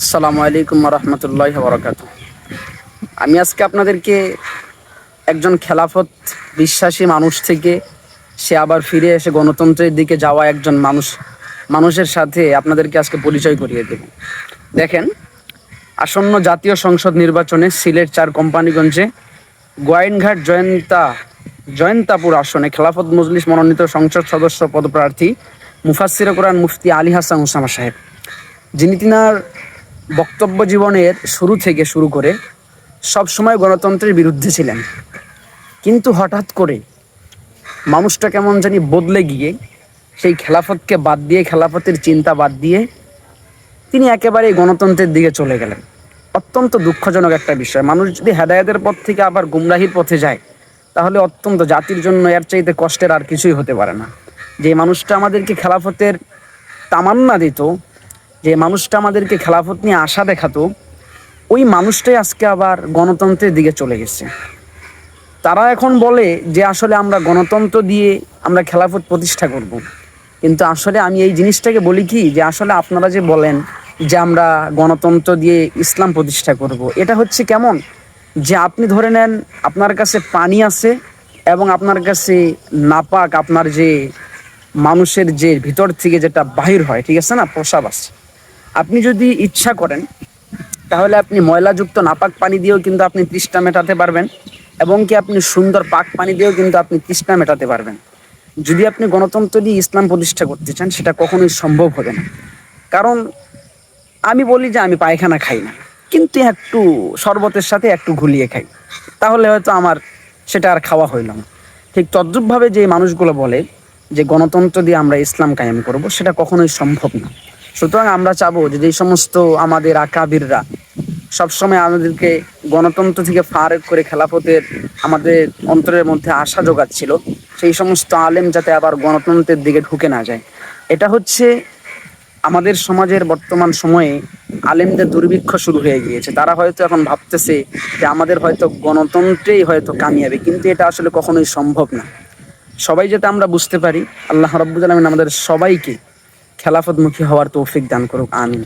আসসালামু আলাইকুম রহমতুল্লাহ বরকাত। আমি আজকে আপনাদেরকে একজন খেলাফত বিশ্বাসী মানুষ থেকে সে আবার ফিরে এসে গণতন্ত্রের দিকে যাওয়া একজন মানুষের সাথে আপনাদেরকে আজকে পরিচয় করিয়ে দেব। দেখেন, আসন্ন জাতীয় সংসদ নির্বাচনে সিলেট 4 কোম্পানিগঞ্জে গোয়াইনঘাট জয়ন্তাপুর আসনে খেলাফত মজলিস মনোনীত সংসদ সদস্য পদপ্রার্থী মুফাসসিরে কোরআন মুফতি আলী হাসান ওসামা সাহেব, যিনি তিনার বক্তব্য জীবনের শুরু থেকে শুরু করে সবসময় গণতন্ত্রের বিরুদ্ধে ছিলেন, কিন্তু হঠাৎ করে মানুষটা কেমন জানি বদলে গিয়ে সেই খেলাফতকে বাদ দিয়ে, খেলাফতের চিন্তা বাদ দিয়ে তিনি একেবারেই গণতন্ত্রের দিকে চলে গেলেন। অত্যন্ত দুঃখজনক একটা বিষয়। মানুষ যদি হেদায়েতের পথ থেকে আবার গুমরাহির পথে যায়, তাহলে অত্যন্ত জাতির জন্য এর চাইতে কষ্টের আর কিছুই হতে পারে না। যে মানুষটা আমাদেরকে খেলাফতের তামান্না দিত, যে মানুষটা আমাদেরকে খেলাফত নিয়ে আশা দেখাতো, ওই মানুষটাই আজকে আবার গণতন্ত্রের দিকে চলে গেছে। তারা এখন বলে যে আসলে আমরা গণতন্ত্র দিয়ে আমরা খেলাফত প্রতিষ্ঠা করব। কিন্তু আসলে আমি এই জিনিসটাকে বলি কি, যে আসলে আপনারা যে বলেন যে আমরা গণতন্ত্র দিয়ে ইসলাম প্রতিষ্ঠা করব, এটা হচ্ছে কেমন, যে আপনি ধরে নেন আপনার কাছে পানি আছে এবং আপনার কাছে নাপাক, আপনার যে মানুষের যে ভিতর থেকে যেটা বাহির হয়, ঠিক আছে না, প্রসাব আছে। আপনি যদি ইচ্ছা করেন তাহলে আপনি ময়লাযুক্ত নাপাক পানি দিয়েও কিন্তু আপনি তৃষ্ণা মেটাতে পারবেন, এবং কি আপনি সুন্দর পাক পানি দিয়েও কিন্তু আপনি তৃষ্ণা মেটাতে পারবেন। যদি আপনি গণতন্ত্র দিয়ে ইসলাম প্রতিষ্ঠা করতে চান, সেটা কখনোই সম্ভব হবে না। কারণ আমি বলি যে আমি পায়খানা খাই না, কিন্তু একটু শরবতের সাথে একটু ঘুলিয়ে খাই, তাহলে হয়তো আমার সেটা আর খাওয়া হইল না। ঠিক তদ্রূপভাবে যে মানুষগুলো বলে যে গণতন্ত্র দিয়ে আমরা ইসলাম কায়েম করব, সেটা কখনোই সম্ভব না। সুতরাং আমরা চাবো যে যেই সমস্ত আমাদের আকাবিররা সবসময় আমাদেরকে গণতন্ত্র থেকে ফারেক করে খেলাফতের আমাদের অন্তরের মধ্যে আশা জোগাচ্ছিল, সেই সমস্ত আলেম যাতে আবার গণতন্ত্রের দিকে ঢুকে না যায়। এটা হচ্ছে আমাদের সমাজের বর্তমান সময়ে আলেমদের দুর্ভিক্ষ শুরু হয়ে গিয়েছে। তারা হয়তো এখন ভাবতেছে যে আমাদের হয়তো গণতন্ত্রেই হয়তো কামিয়াবে, কিন্তু এটা আসলে কখনোই সম্ভব না। সবাই যাতে আমরা বুঝতে পারি, আল্লাহ রাব্বুল আলামিন আমাদের সবাইকে খেলাফতমুখী হওয়ার তৌফিক দান করুক, আমিন।